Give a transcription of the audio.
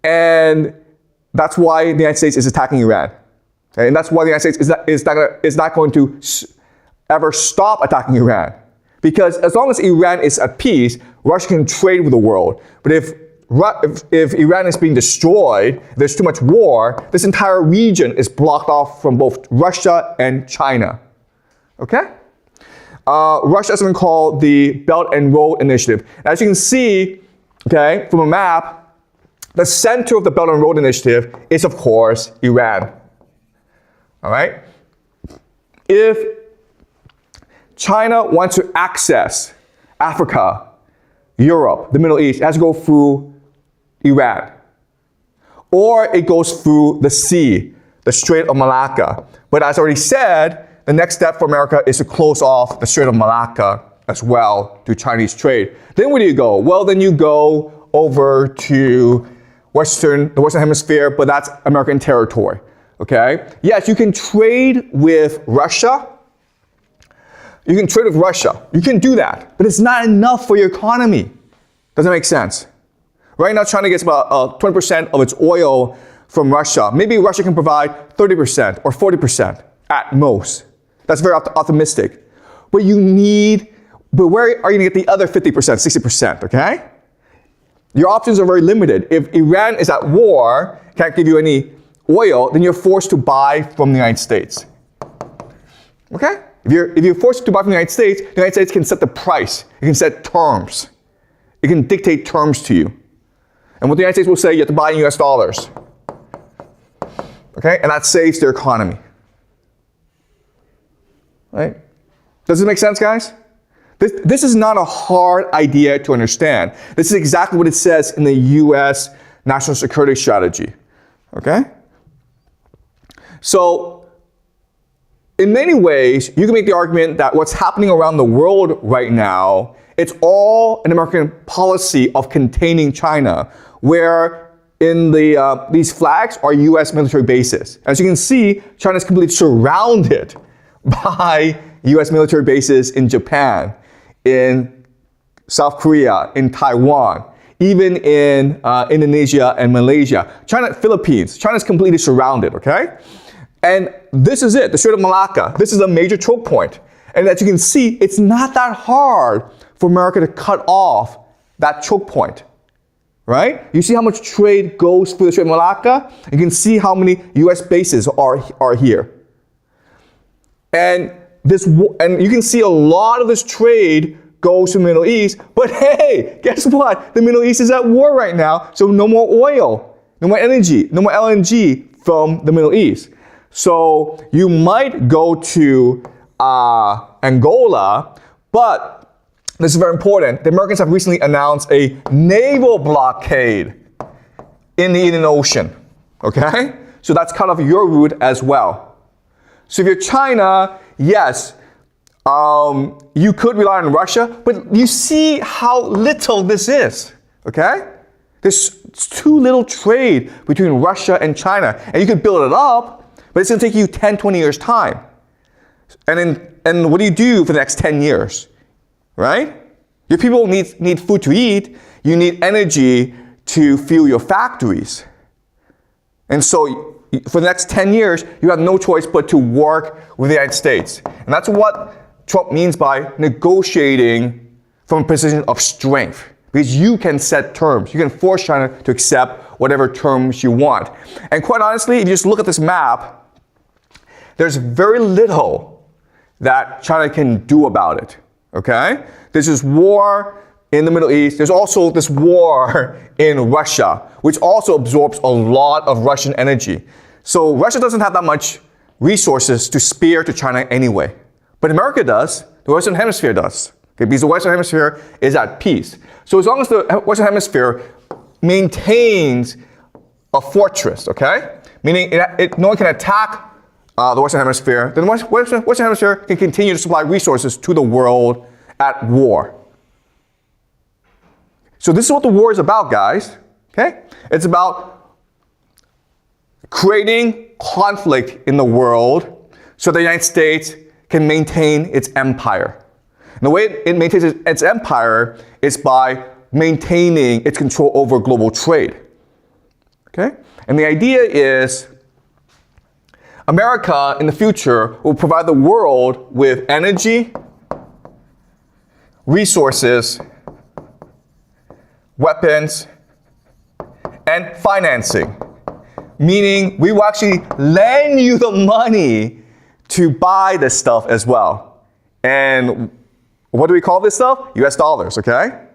And that's why the United States is attacking Iran. Okay? And that's why the United States is not going to ever stop attacking Iran. Because as long as Iran is at peace, Russia can trade with the world. But if Iran is being destroyed, there's too much war, this entire region is blocked off from both Russia and China. Okay? Russia has something called the Belt and Road Initiative. As you can see, okay, from a map, the center of the Belt and Road Initiative is, of course, Iran. All right? If China wants to access Africa, Europe, the Middle East, it has to go through Iran. Or it goes through the sea, the Strait of Malacca. But as I already said, the next step for America is to close off the Strait of Malacca as well to Chinese trade. Then where do you go? Well, then you go over to the Western Hemisphere, but that's American territory. Okay? Yes, you can trade with Russia. You can trade with Russia. You can do that. But it's not enough for your economy. Doesn't make sense. Right now, China gets about 20% of its oil from Russia. Maybe Russia can provide 30% or 40% at most. That's very optimistic. But where are you going to get the other 50%, 60%, okay? Your options are very limited. If Iran is at war, can't give you any oil, then you're forced to buy from the United States. Okay? If you're forced to buy from the United States can set the price. It can set terms. It can dictate terms to you. And what the United States will say, you have to buy in US dollars. Okay? And that saves their economy. Right? Does it make sense, guys? This is not a hard idea to understand. This is exactly what it says in the US national security strategy. Okay? So, in many ways, you can make the argument that what's happening around the world right now, it's all an American policy of containing China, where in these flags are US military bases. As you can see, China is completely surrounded by US military bases in Japan, in South Korea, in Taiwan, even in Indonesia and Malaysia. Philippines, China is completely surrounded, okay? And this is it, the Strait of Malacca. This is a major choke point. And as you can see, it's not that hard for America to cut off that choke point, right? You see how much trade goes through the Strait of Malacca? You can see how many US bases are here. And you can see a lot of this trade goes to the Middle East, but hey, guess what? The Middle East is at war right now, so no more oil, no more energy, no more LNG from the Middle East. So you might go to Angola, but this is very important. The Americans have recently announced a naval blockade in the Indian Ocean, okay? So that's kind of your route as well. So if you're China, yes, you could rely on Russia, but you see how little this is, okay? There's too little trade between Russia and China, and you could build it up, but it's going to take you 10, 20 years' time. And what do you do for the next 10 years, right? Your people need food to eat. You need energy to fuel your factories. And so for the next 10 years, you have no choice but to work with the United States. And that's what Trump means by negotiating from a position of strength. Because you can set terms. You can force China to accept whatever terms you want. And quite honestly, if you just look at this map, there's very little that China can do about it, okay? There's this war in the Middle East. There's also this war in Russia, which also absorbs a lot of Russian energy. So Russia doesn't have that much resources to spare to China anyway. But America does. The Western Hemisphere does. Okay? Because the Western Hemisphere is at peace. So as long as the Western Hemisphere maintains a fortress, okay? Meaning no one can attack the Western Hemisphere, then the Western Hemisphere can continue to supply resources to the world at war. So this is what the war is about, guys. Okay? It's about creating conflict in the world so the United States can maintain its empire. And the way it maintains its empire is by maintaining its control over global trade. Okay? And the idea is America in the future will provide the world with energy, resources, weapons, and financing. Meaning we will actually lend you the money to buy this stuff as well. And what do we call this stuff? US dollars, okay?